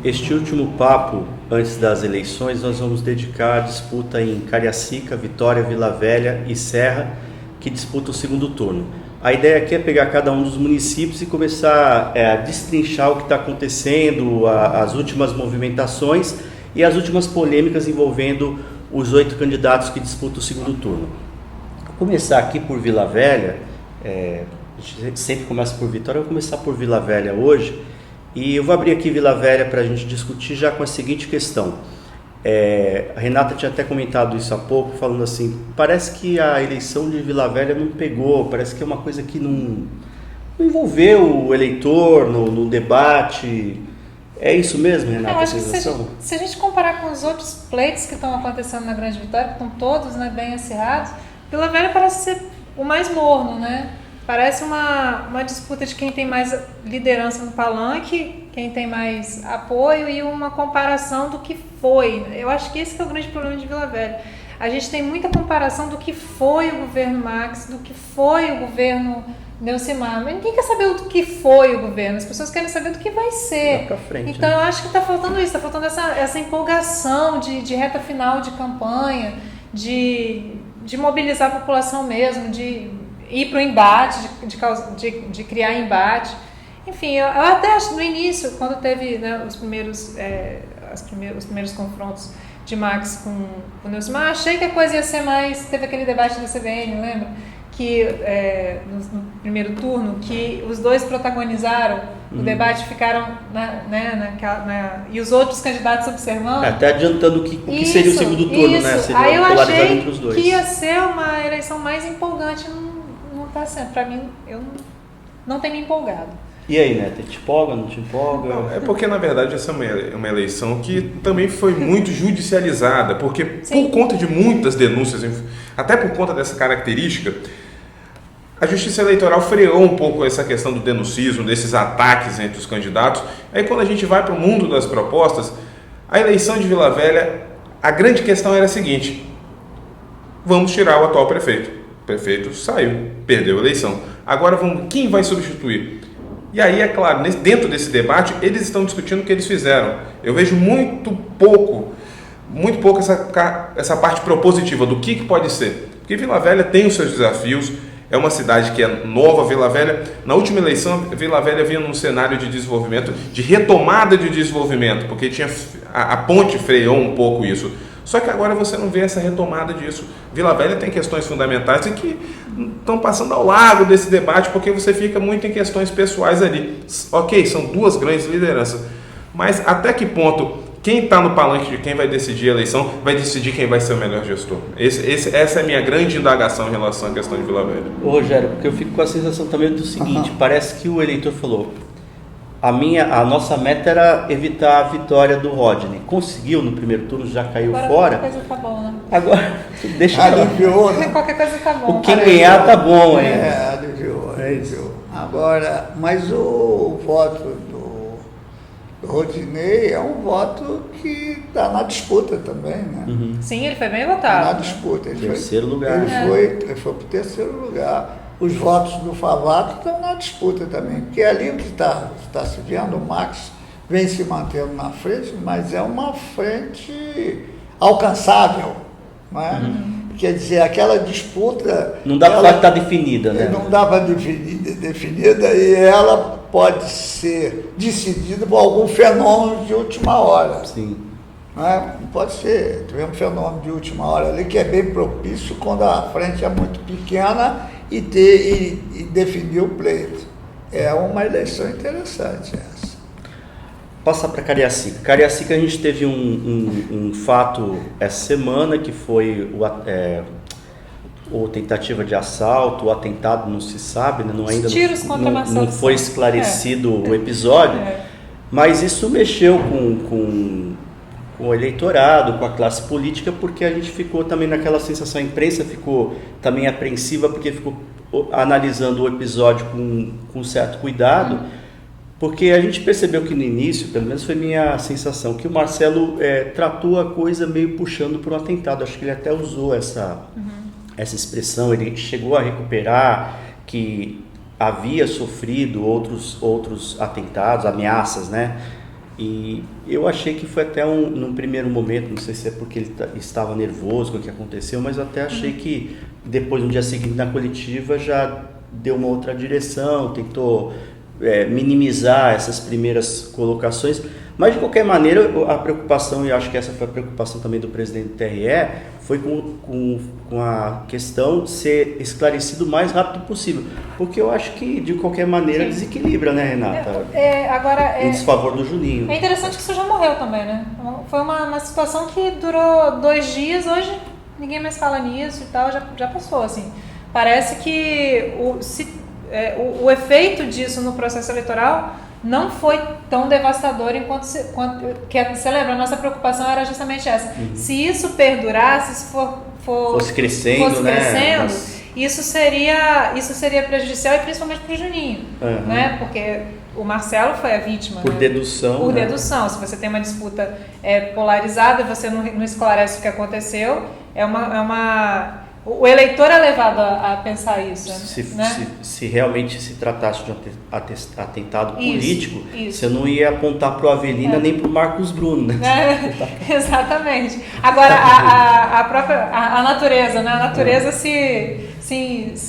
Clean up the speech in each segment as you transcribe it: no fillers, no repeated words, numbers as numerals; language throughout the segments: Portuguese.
Este último papo, antes das eleições, nós vamos dedicar a disputa em Cariacica, Vitória, Vila Velha e Serra, que disputam o segundo turno. A ideia aqui é pegar cada um dos municípios e começar a destrinchar o que está acontecendo, as últimas movimentações e as últimas polêmicas envolvendo os 8 candidatos que disputam o segundo turno. Vou começar aqui por Vila Velha, a gente sempre começa por Vitória, eu vou começar por Vila Velha hoje. E eu vou abrir aqui Vila Velha para a gente discutir já com a seguinte questão. A Renata tinha até comentado isso há pouco, falando assim, parece que a eleição de Vila Velha não pegou, parece que é uma coisa que não envolveu o eleitor no debate. É isso mesmo, Renata? Eu acho que se a gente comparar com os outros pleitos que estão acontecendo na Grande Vitória, que estão todos, né, bem acirrados, Vila Velha parece ser o mais morno, né? Parece uma disputa de quem tem mais liderança no palanque, quem tem mais apoio e uma comparação do que foi. Eu acho que esse que é o grande problema de Vila Velha. A gente tem muita comparação do que foi o governo Max, do que foi o governo Neucimar. Mas ninguém quer saber do que foi o governo, as pessoas querem saber do que vai ser. Pra frente, então, né? Eu acho que está faltando isso, está faltando essa empolgação de reta final de campanha, de mobilizar a população mesmo, de ir para o embate, de criar embate. Enfim, eu até acho no início, quando teve, né, os primeiros confrontos de Max com o Neucimar, achei que a coisa ia ser mais... Teve aquele debate da CBN, lembra? Que no primeiro turno, que os dois protagonizaram o debate, ficaram e os outros candidatos observando. Até adiantando o que seria o segundo turno, né? Seria aí eu achei entre os dois. que ia ser uma eleição mais empolgante, não está sendo. Para mim, eu não tenho me empolgado. E aí, Neto, te empolga, não te empolga? Não, é porque, na verdade, essa é uma eleição que também foi muito judicializada, porque Sim. Por conta de muitas denúncias, até por conta dessa característica, a Justiça Eleitoral freou um pouco essa questão do denuncismo, desses ataques entre os candidatos. Aí, quando a gente vai para o mundo das propostas, a eleição de Vila Velha, a grande questão era a seguinte: vamos tirar o atual prefeito. O prefeito saiu, perdeu a eleição. Agora, quem vai substituir? E aí, é claro, dentro desse debate, eles estão discutindo o que eles fizeram. Eu vejo muito pouco essa parte propositiva do que pode ser. Porque Vila Velha tem os seus desafios, é uma cidade que é nova. Vila Velha, na última eleição, Vila Velha vinha num cenário de desenvolvimento, de retomada de desenvolvimento, porque a ponte freou um pouco isso. Só que agora você não vê essa retomada disso. Vila Velha tem questões fundamentais e que estão passando ao largo desse debate, porque você fica muito em questões pessoais ali. Ok, são duas grandes lideranças, mas até que ponto quem está no palanque de quem vai decidir a eleição vai decidir quem vai ser o melhor gestor? Essa é a minha grande indagação em relação à questão de Vila Velha. Ô, Rogério, porque eu fico com a sensação também do seguinte, parece que o eleitor falou, a nossa meta era evitar a vitória do Rodney. Conseguiu no primeiro turno, já caiu Agora fora. qualquer coisa tá bom, né? Agora, deixa eu Aliviou, né? Qualquer coisa tá bom. Quem ganhar tá bom, hein? Aliviou. Agora, mas o voto do Rodinei é um voto que está na disputa também, né? Sim, ele foi bem Tá votado. na né? disputa. Terceiro lugar. Ele foi para o terceiro lugar. Os votos do Favato estão na disputa também, porque ali o que está se vendo, o Max vem se mantendo na frente, mas é uma frente alcançável, não é? Quer dizer, aquela disputa... Não dá para falar que está definida, né? Não dá para definida e ela pode ser decidida por algum fenômeno de última hora. Sim. Não é? Pode ser, tivemos um fenômeno de última hora ali que é bem propício quando a frente é muito pequena e definir o pleito. É uma eleição interessante essa. Passar para Cariacica. Cariacica a gente teve um fato essa semana que foi o tentativa de assalto, o atentado, não se sabe, né? Tiros contra não foi esclarecido o episódio, mas isso mexeu com o eleitorado, com a classe política, porque a gente ficou também naquela sensação, a imprensa ficou também apreensiva, porque ficou analisando o episódio com certo cuidado, porque a gente percebeu que no início, pelo menos foi minha sensação, que o Marcelo tratou a coisa meio puxando para um atentado. Acho que ele até usou essa expressão, ele chegou a recuperar que havia sofrido outros atentados, ameaças, né? E eu achei que foi até num primeiro momento, não sei se é porque ele estava nervoso com o que aconteceu, mas eu até achei que depois, no dia seguinte, na coletiva, já deu uma outra direção, tentou minimizar essas primeiras colocações. Mas, de qualquer maneira, a preocupação, e acho que essa foi a preocupação também do presidente do TRE, foi com a questão ser esclarecido o mais rápido possível. Porque eu acho que, de qualquer maneira, desequilibra, né, Renata? Em desfavor do Juninho. É interessante que isso já morreu também, né? Foi uma situação que durou 2 dias, hoje ninguém mais fala nisso e tal, já passou, assim. Parece que o efeito disso no processo eleitoral não foi tão devastador quanto você lembra, a nossa preocupação era justamente essa. Se isso perdurasse, se fosse crescendo, isso seria prejudicial, e principalmente para o Juninho, né? Porque o Marcelo foi a vítima. Por dedução. Por dedução. Se você tem uma disputa polarizada e você não esclarece o que aconteceu, o eleitor é levado a pensar isso. Se realmente se tratasse de um atentado político, você não ia apontar para o Avelina nem para o Marcos Bruno, né? Exatamente. Agora, a natureza, né? A natureza se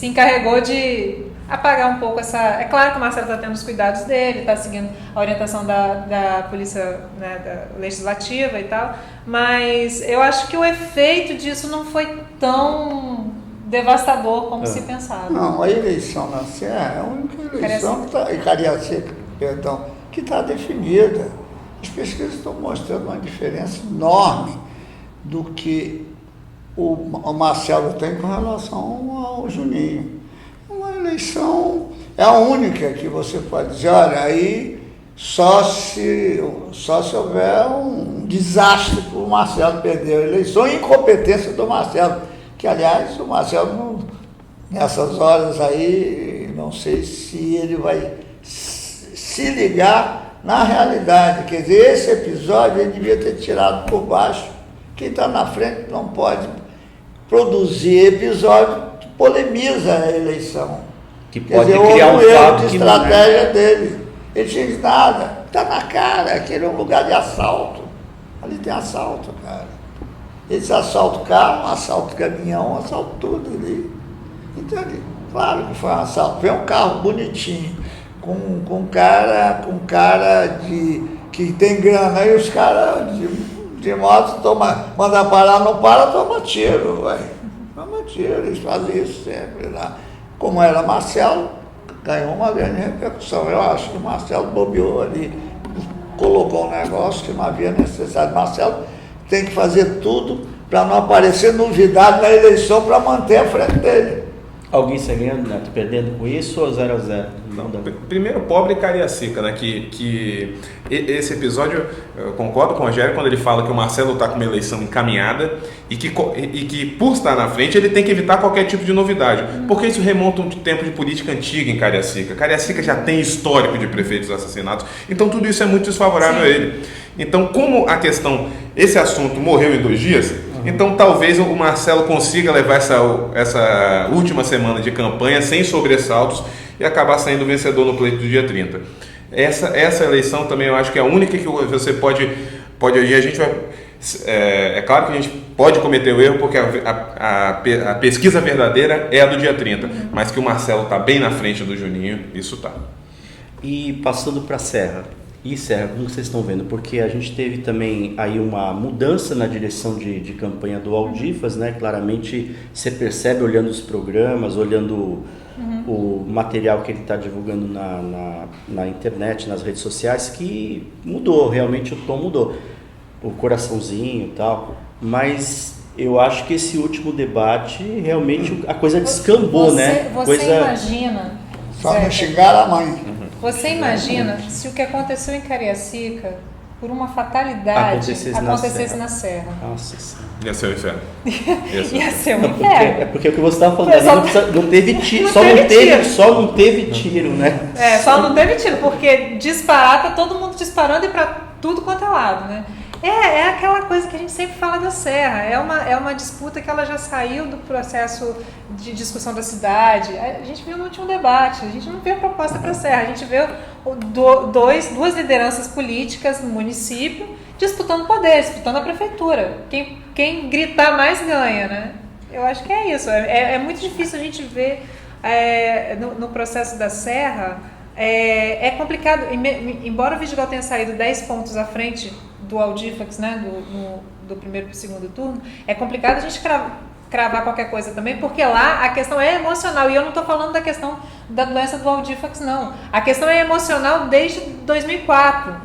encarregou de apagar um pouco essa... É claro que o Marcelo está tendo os cuidados dele, está seguindo a orientação da polícia, né, da legislativa e tal, mas eu acho que o efeito disso não foi tão devastador como se pensava. Não, a eleição na Serra é a única eleição que está definida. As pesquisas estão mostrando uma diferença enorme do que o Marcelo tem com relação ao Juninho. Uma eleição é a única que você pode dizer, olha, aí só se houver um desastre para o Marcelo perder a eleição e incompetência do Marcelo, que aliás o Marcelo nessas horas aí, não sei se ele vai se ligar na realidade, quer dizer, esse episódio ele devia ter tirado por baixo. Quem está na frente não pode produzir episódio que polemiza a eleição. Que pode criar um fato de estratégia dele. Ele tinha dito nada. Está na cara, aquele é um lugar de assalto. Ali tem assalto, cara. Esse assalto carro, assalto caminhão, assalto tudo ali. Então, claro que foi um assalto. Vem um carro bonitinho, com cara que tem grana. Aí os caras de moto manda parar, não para, toma tiro, vai. Toma tiro, eles fazem isso sempre lá. Como era Marcelo, ganhou uma grande repercussão. Eu acho que o Marcelo bobeou ali, colocou um negócio que não havia necessidade. Marcelo tem que fazer tudo para não aparecer novidade na eleição para manter a frente dele. Alguém ganhando, né? Perdendo com isso ou 0-0? Primeiro, pobre Cariacica, né? Que esse episódio, eu concordo com o Rogério quando ele fala que o Marcelo está com uma eleição encaminhada e que por estar na frente ele tem que evitar qualquer tipo de novidade, porque isso remonta um tempo de política antiga em Cariacica. Cariacica já tem histórico de prefeitos assassinados, então tudo isso é muito desfavorável a ele. Então, como esse assunto morreu em 2 dias, então talvez o Marcelo consiga levar essa última semana de campanha sem sobressaltos e acabar saindo vencedor no pleito do dia 30. Essa eleição também eu acho que é a única que você pode agir. A gente vai... É claro que a gente pode cometer o erro porque a pesquisa verdadeira é a do dia 30, mas que o Marcelo está bem na frente do Juninho, isso está. E passando para a Serra. E Serra, como vocês estão vendo? Porque a gente teve também aí uma mudança na direção de campanha do Aldifas, né? Claramente você percebe olhando os programas, olhando o material que ele está divulgando na internet, nas redes sociais, que mudou, realmente o tom mudou. O coraçãozinho e tal. Mas eu acho que esse último debate, realmente a coisa descambou, né? Você imagina... Só não xingar a mãe. Você imagina se o que aconteceu em Cariacica, por uma fatalidade, acontecesse na Serra. Nossa Senhora. Ia ser o inferno. Ia ser um inferno. É porque o que você estava falando, não teve tiro, só não teve tiro, né? Só não teve tiro, porque disparar, tá todo mundo disparando e para tudo quanto é lado, né? É aquela coisa que a gente sempre fala da Serra. É uma disputa que ela já saiu do processo de discussão da cidade. A gente viu no último debate, a gente não vê a proposta para a Serra, a gente vê duas lideranças políticas no município disputando poder, disputando a prefeitura. Quem gritar mais ganha, né? Eu acho que é isso. É muito difícil a gente ver no processo da Serra. É complicado, embora o Vidigal tenha saído 10 pontos à frente do Audifax, né, do primeiro para o segundo turno, é complicado a gente cravar qualquer coisa também, porque lá a questão é emocional, e eu não estou falando da questão da doença do Audifax, não. A questão é emocional desde 2004.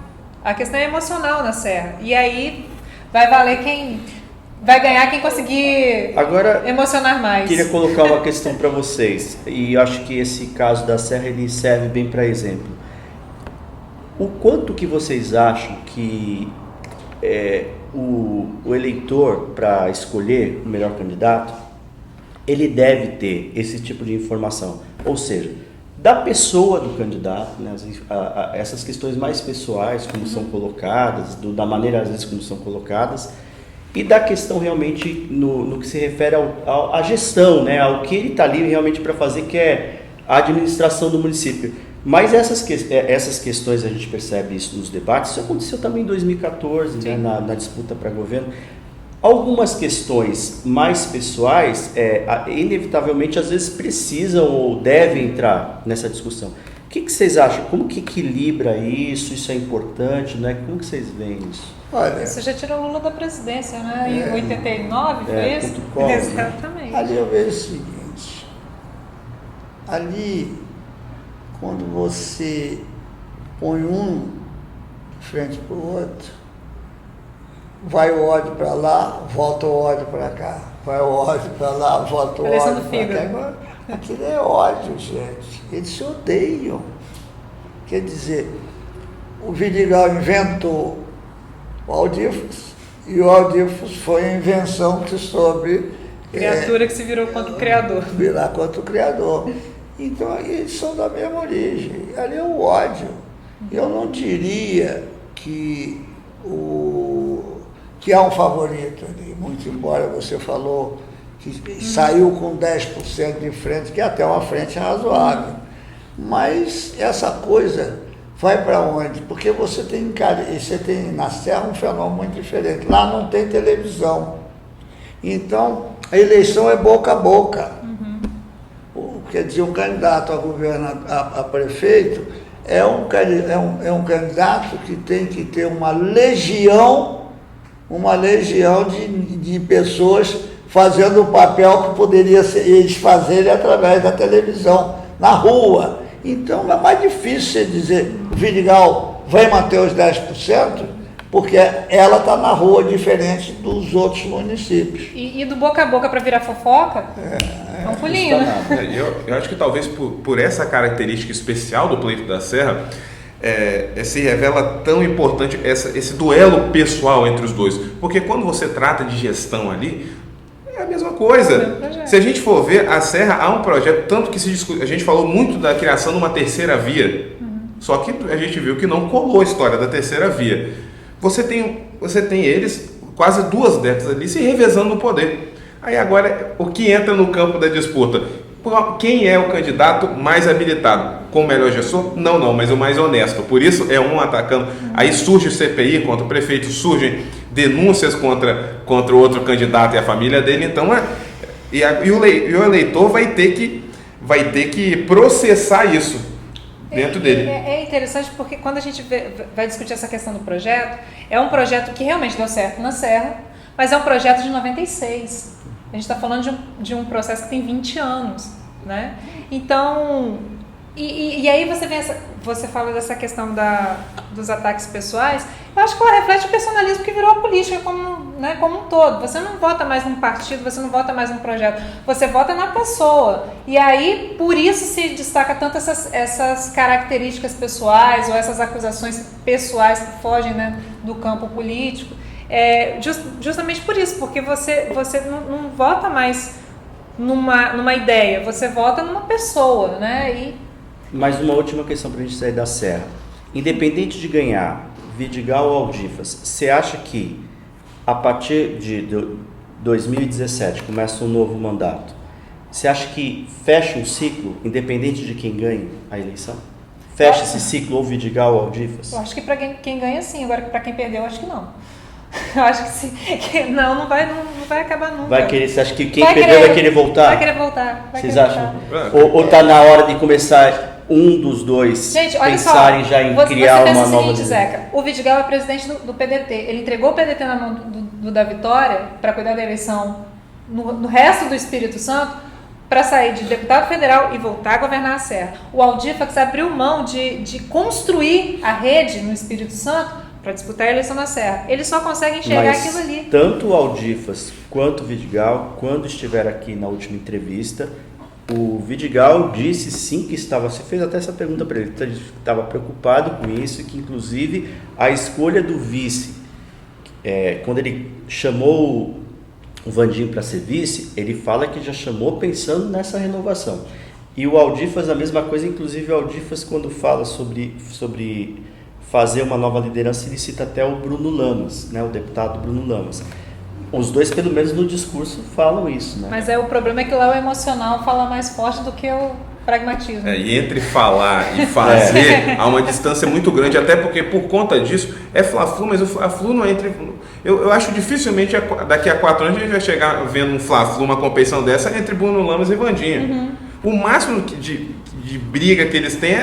A questão é emocional na Serra. E aí vai valer vai ganhar quem conseguir Agora, emocionar mais. Queria colocar uma questão para vocês, e acho que esse caso da Serra ele serve bem para exemplo. O quanto que vocês acham que o eleitor, para escolher o melhor candidato, ele deve ter esse tipo de informação? Ou seja, da pessoa do candidato, né, essas questões mais pessoais, como são colocadas, da maneira às vezes como são colocadas, e da questão realmente no que se refere à gestão, né, ao que ele está ali realmente para fazer, que é a administração do município. Mas essas questões, a gente percebe isso nos debates, isso aconteceu também em 2014, né, na disputa para governo. Algumas questões mais pessoais, inevitavelmente, às vezes precisam ou devem entrar nessa discussão. O que vocês acham? Como que equilibra isso? Isso é importante, né? Como que vocês veem isso? Olha, Isso já tirou o Lula da presidência, né? Em 89, foi isso? contra o Collor, Exatamente. né? Ali eu vejo o seguinte, ali quando você põe um de frente para o outro, vai o ódio para lá, volta o ódio para cá. Vai o ódio para lá, volta o Parecendo ódio para cá. Agora, aquilo é ódio, gente. Eles se odeiam. Quer dizer, o Vidigal inventou o Audifax, e o Audifax foi a invenção que soube... Criatura que se virou contra o Criador. Virar contra o Criador. Então, eles são da mesma origem. Ali é o ódio. Eu não diria que há um favorito ali, muito embora você falou que saiu com 10% de frente, que é até uma frente razoável. Mas essa coisa vai para onde? Porque você tem na Serra um fenômeno muito diferente. Lá não tem televisão. Então, a eleição é boca a boca. Quer dizer, um candidato a governo, a prefeito, é um candidato que tem que ter uma legião de pessoas fazendo o papel que poderia eles fazerem através da televisão, na rua. Então é mais difícil você dizer, o Vidigal vai manter os 10%, porque ela está na rua diferente dos outros municípios. E do boca a boca para virar fofoca, é um pulinho, né? Eu acho que talvez por essa característica especial do pleito da Serra, se revela tão importante esse duelo pessoal entre os dois. Porque quando você trata de gestão ali, é a mesma coisa. Se a gente for ver, a Serra há um projeto, tanto que a gente falou muito da criação de uma terceira via, só que a gente viu que não colou a história da terceira via. Você tem eles quase 2 décadas ali se revezando no poder. Aí agora, o que entra no campo da disputa? Quem é o candidato mais habilitado? Com o melhor gestor? Não, mas o mais honesto. Por isso é um atacando. Aí surge o CPI contra o prefeito, surgem denúncias contra o outro candidato e a família dele. Então, o eleitor vai ter que processar isso dentro dele. É interessante porque quando a gente vai discutir essa questão do projeto, é um projeto que realmente deu certo na Serra, mas é um projeto de 96. A gente está falando de um processo que tem 20 anos, né? Então, e aí você fala dessa questão dos ataques pessoais. Eu acho que ela reflete o personalismo que virou a política como um todo. Você não vota mais num partido, você não vota mais num projeto, você vota na pessoa. E aí, por isso se destaca tanto essas características pessoais ou essas acusações pessoais que fogem, né, do campo político. Justamente por isso, porque você não vota mais numa ideia, você vota numa pessoa, né? Mas uma última questão para a gente sair da Serra. Independente de ganhar, Vidigal ou Aldifas, você acha que a partir de 2017 começa um novo mandato, você acha que fecha um ciclo, independente de quem ganhe a eleição? Fecha esse ciclo ou Vidigal ou Aldifas? Eu acho que para quem ganha sim, agora para quem perdeu, eu acho que não. Eu acho que sim. Não vai acabar nunca. Você acha que quem perdeu vai querer voltar? Vai querer voltar. Vocês acham? Ou tá na hora de começar um dos dois pensarem já em criar uma nova... Seguinte, Zeca, o Vidigal é presidente do PDT. Ele entregou o PDT na mão da Vitória para cuidar da eleição no resto do Espírito Santo, para sair de deputado federal e voltar a governar a Serra. O Aldifax abriu mão de construir a rede no Espírito Santo para disputar a eleição na Serra. Ele só consegue enxergar aquilo ali. Tanto o Aldifas quanto o Vidigal, quando estiver aqui na última entrevista, o Vidigal disse sim que estava... Você fez até essa pergunta para ele, que estava preocupado com isso, que inclusive a escolha do vice, quando ele chamou o Vandinho para ser vice, ele fala que já chamou pensando nessa renovação. E o Aldifas a mesma coisa, inclusive o Aldifas quando fala sobre fazer uma nova liderança, ele cita até o Bruno Lamas, né, o deputado Bruno Lamas. Os dois, pelo menos no discurso, falam isso, né? Mas o problema é que lá o emocional fala mais forte do que o pragmatismo. E entre falar e fazer, há uma distância muito grande, até porque por conta disso, é Fla-Flu, mas o Fla-Flu não é entre... Eu acho dificilmente daqui a 4 anos a gente vai chegar vendo um Fla-Flu, uma competição dessa entre Bruno Lamas e Vandinha. O máximo de briga que eles têm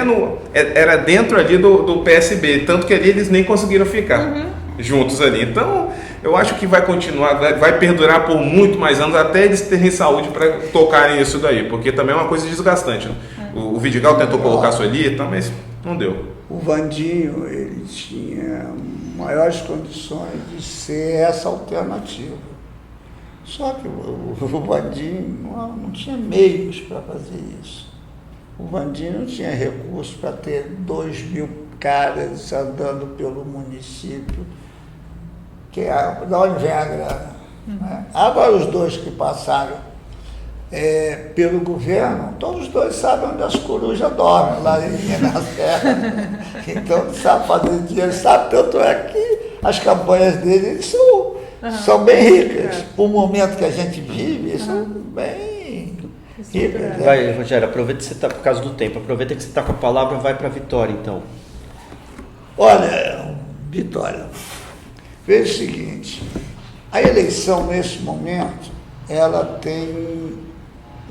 era dentro ali do PSB, tanto que ali eles nem conseguiram ficar juntos ali. Então, eu acho que vai continuar, vai perdurar por muito mais anos, até eles terem saúde para tocarem isso daí, porque também é uma coisa desgastante. Né? O Vidigal tentou colocar sua ali, mas não deu. O Vandinho, ele tinha maiores condições de ser essa alternativa. Só que o Vandinho não tinha meios para fazer isso. O Vandinho não tinha recursos para ter 2.000 caras andando pelo município, da onde vem a grana. Né? Agora os dois que passaram pelo governo, todos os dois sabem onde as corujas dormem, lá em Minas Terra. Então sabe fazer dinheiro, sabe, tanto é que as campanhas dele são bem ricas. Para o momento que a gente vive, são bem ricas. Vai, Rogério, aproveita que você está, por causa do tempo, aproveita que você está com a palavra, vai para a Vitória, então. Olha, Vitória, veja o seguinte, a eleição nesse momento, ela tem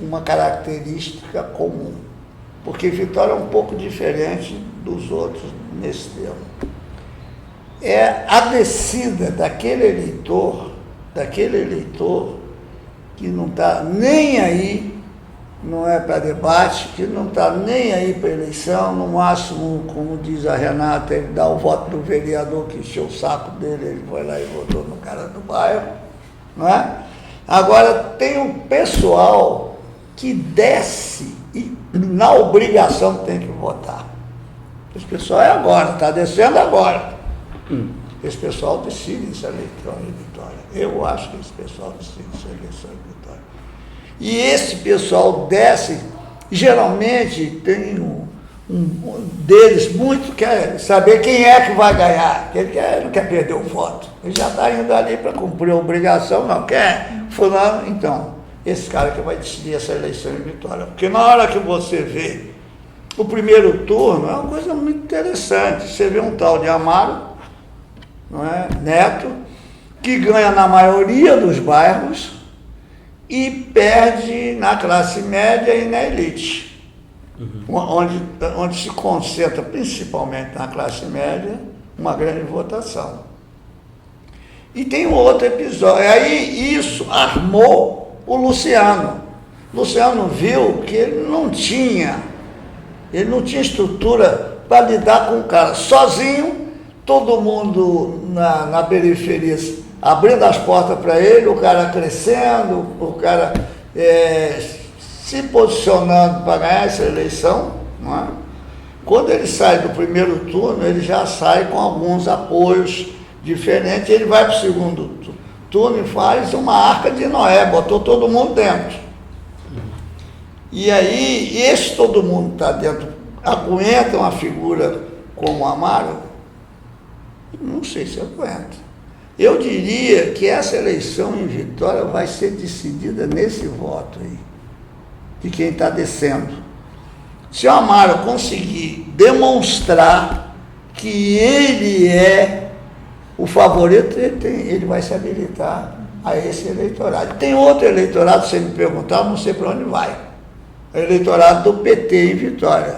uma característica comum, porque Vitória é um pouco diferente dos outros nesse tema. É a descida daquele eleitor que não está nem aí, não é para debate, que não está nem aí para eleição, no máximo, como diz a Renata, ele dá o voto do vereador que encheu o saco dele, ele foi lá e votou no cara do bairro, não é? Agora, tem um pessoal que desce e na obrigação tem que votar. Esse pessoal é agora, está descendo agora. Esse pessoal decide essa eleição em Vitória. Eu acho que esse pessoal decide essa eleição em Vitória. E esse pessoal desce, geralmente tem um deles muito quer saber quem é que vai ganhar, ele não quer perder o voto. Ele já está indo ali para cumprir a obrigação, não quer fulano, então, esse cara que vai decidir essa eleição em Vitória. Porque na hora que você vê o primeiro turno, é uma coisa muito interessante. Você vê um tal de Amaro, não é? Neto, que ganha na maioria dos bairros e perde na classe média e na elite. Onde se concentra principalmente na classe média uma grande votação. E tem um outro episódio, aí isso armou o Luciano. Luciano viu que ele não tinha estrutura para lidar com o cara. Sozinho, todo mundo na periferia abrindo as portas para ele, o cara crescendo, o cara se posicionando para ganhar essa eleição, não é? Quando ele sai do primeiro turno, ele já sai com alguns apoios diferentes, ele vai para o segundo turno e faz uma arca de Noé, botou todo mundo dentro. E aí, esse todo mundo está dentro, aguenta uma figura como o Amaro, Não sei se aguenta. Eu diria que essa eleição em Vitória vai ser decidida nesse voto aí, de quem está descendo. Se o Amaro conseguir demonstrar que ele é o favorito, ele vai se habilitar a esse eleitorado. Tem outro eleitorado, se você me perguntar, não sei para onde vai. O eleitorado do PT em Vitória,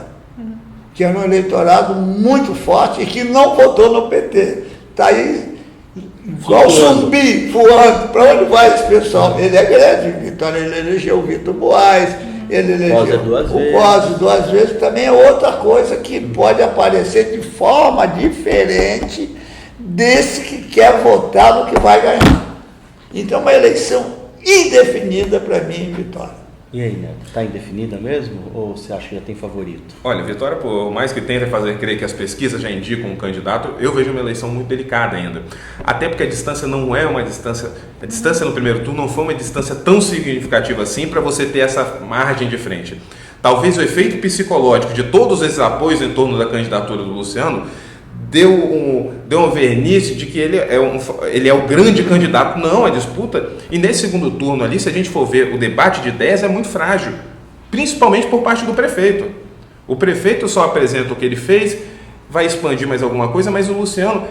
que é um eleitorado muito forte e que não votou no PT. Está aí igual zumbi, voando. Para onde vai esse pessoal? Ele é grande em Vitória, ele elegeu o Vitor Boaz, ele elegeu o Cosme 2 vezes. Também é outra coisa que pode aparecer de forma diferente desse que quer votar no que vai ganhar. Então, uma eleição indefinida para mim em Vitória. E aí, Neto, está indefinida mesmo? Ou você acha que já tem favorito? Olha, Vitória, por mais que tenta fazer crer que as pesquisas já indicam um candidato, eu vejo uma eleição muito delicada ainda. Até porque a distância não é uma distância... A distância no primeiro turno não foi uma distância tão significativa assim para você ter essa margem de frente. Talvez o efeito psicológico de todos esses apoios em torno da candidatura do Luciano deu um verniz de que ele é o grande candidato. Não, a disputa, e nesse segundo turno ali, se a gente for ver, o debate de ideias é muito frágil, principalmente por parte do prefeito. O prefeito só apresenta o que ele fez, vai expandir mais alguma coisa, mas o Luciano,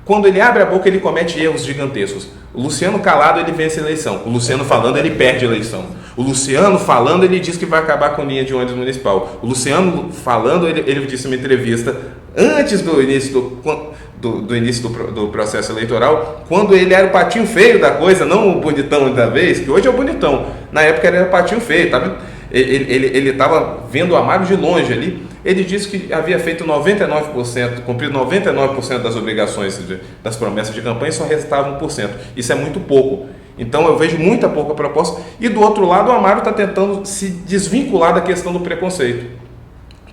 quando ele abre a boca, ele comete erros gigantescos. O Luciano calado, ele vence a eleição. O Luciano falando, ele perde a eleição. O Luciano falando, ele diz que vai acabar com a linha de ônibus municipal. O Luciano falando, ele disse em uma entrevista antes do início do processo eleitoral, quando ele era o patinho feio da coisa, não o bonitão da vez, que hoje é o bonitão. Na época ele era o patinho feio, tá? Ele estava vendo o Amaro de longe ali. Ele disse que havia feito 99%, cumprido 99% das obrigações, das promessas de campanha, e só restava 1%. Isso é muito pouco. Então eu vejo muita pouca proposta. E do outro lado, o Amaro está tentando se desvincular da questão do preconceito,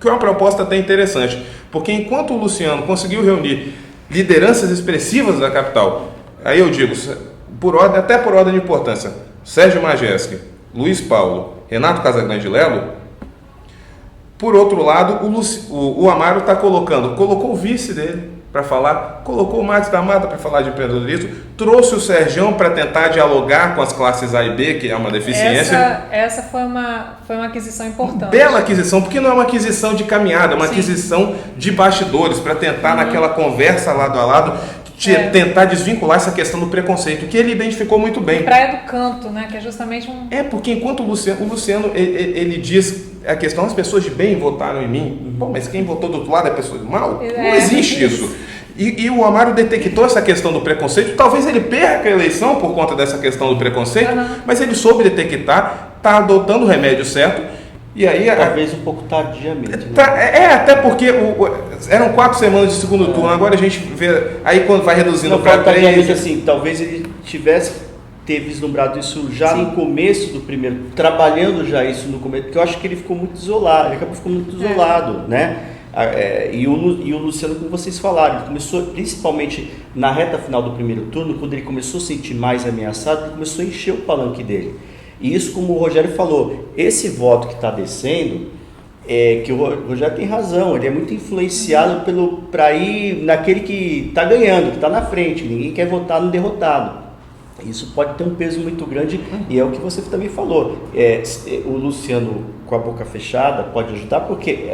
que é uma proposta até interessante, porque enquanto o Luciano conseguiu reunir lideranças expressivas da capital, aí eu digo, até por ordem de importância, Sérgio Majeski, Luiz Paulo, Renato Casagrande Lelo. Por outro lado, o Amaro está colocou o vice dele para falar, colocou o Marcos da Mata para falar de empreendedorismo, trouxe o Sergião para tentar dialogar com as classes A e B, que é uma deficiência. Essa foi uma aquisição importante. Bela aquisição, porque não é uma aquisição de caminhada, é uma aquisição de bastidores, para tentar naquela conversa lado a lado, tentar desvincular essa questão do preconceito, que ele identificou muito bem. Praia do Canto, né? Que é justamente um... Porque enquanto o Luciano ele diz a questão, as pessoas de bem votaram em mim. Pô, mas quem votou do outro lado é pessoa de mal? Não existe isso. E o Amaro detectou essa questão do preconceito. Talvez ele perca a eleição por conta dessa questão do preconceito, mas ele soube detectar, está adotando o remédio certo. E aí, talvez um pouco tardiamente. Né? Até porque eram 4 semanas de segundo turno, agora a gente vê, aí quando vai reduzindo para 3... assim, talvez ele tivesse ter vislumbrado isso já no começo do primeiro, trabalhando já isso no começo, porque eu acho que ele ficou muito isolado, ele acabou ficando muito isolado, né? E o Luciano, como vocês falaram, ele começou, principalmente na reta final do primeiro turno, quando ele começou a se sentir mais ameaçado, ele começou a encher o palanque dele. E isso, como o Rogério falou, esse voto que está descendo, que o Rogério tem razão, ele é muito influenciado para ir naquele que está ganhando, que está na frente, ninguém quer votar no derrotado. Isso pode ter um peso muito grande e é o que você também falou. O Luciano com a boca fechada pode ajudar porque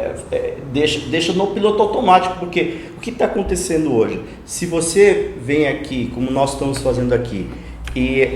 deixa no piloto automático, porque o que está acontecendo hoje? Se você vem aqui, como nós estamos fazendo aqui, e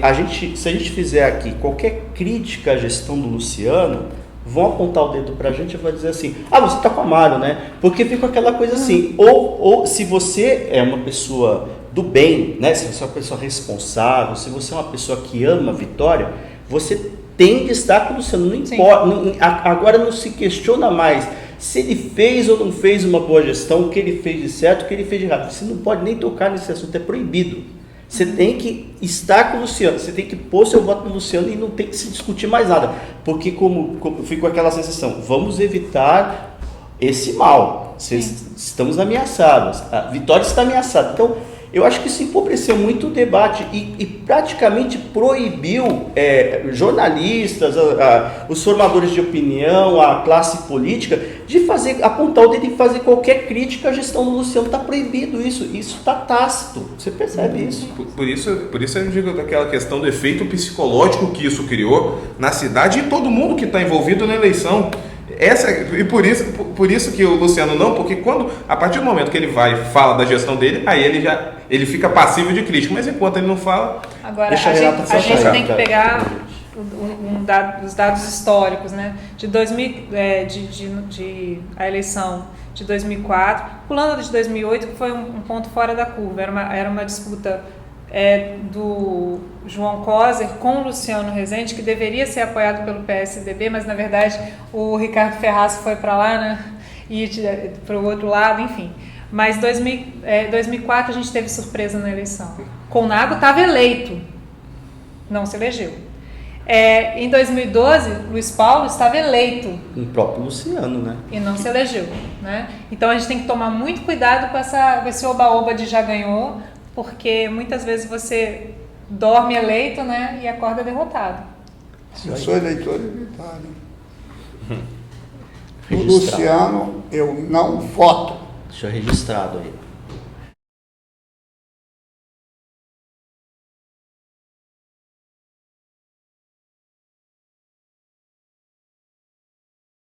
se a gente fizer aqui qualquer crítica à gestão do Luciano, vão apontar o dedo pra gente e vai dizer assim, você tá com o Amaro, né? Porque fica aquela coisa assim, ou se você é uma pessoa do bem, né? Se você é uma pessoa responsável, se você é uma pessoa que ama a Vitória, você tem que estar com o Luciano, não importa, agora não se questiona mais se ele fez ou não fez uma boa gestão, o que ele fez de certo, o que ele fez de errado. Você não pode nem tocar nesse assunto, é proibido. Você tem que estar com o Luciano, você tem que pôr seu voto no Luciano e não tem que se discutir mais nada. Porque como fica aquela sensação, vamos evitar esse mal. Estamos ameaçados, a Vitória está ameaçada. Então, Eu acho que isso empobreceu muito o debate e praticamente proibiu jornalistas, os formadores de opinião, a classe política, de apontar o dedo e fazer qualquer crítica à gestão do Luciano. Está proibido isso está tácito. Você percebe isso? Por isso eu digo daquela questão do efeito psicológico que isso criou na cidade e todo mundo que está envolvido na eleição. E por isso que o Luciano não, porque a partir do momento que ele vai e fala da gestão dele, aí ele fica passivo de crítica, mas enquanto ele não fala, agora deixa a gente tem que pegar os dados históricos, né? A eleição de 2004, pulando de 2008, que foi um ponto fora da curva, era uma disputa do João Coser com o Luciano Rezende, que deveria ser apoiado pelo PSDB, mas na verdade o Ricardo Ferraz foi para lá, né? E para o outro lado, enfim. Mas 2004 a gente teve surpresa na eleição. Colnago estava eleito, não se elegeu. Em 2012, Luiz Paulo estava eleito. O próprio Luciano, né? E não se elegeu, né? Então a gente tem que tomar muito cuidado com esse oba-oba de já ganhou, porque muitas vezes você dorme eleito, né, e acorda derrotado. Eu sou eleitor evitário. O Luciano, eu não voto. Deixa registrado aí.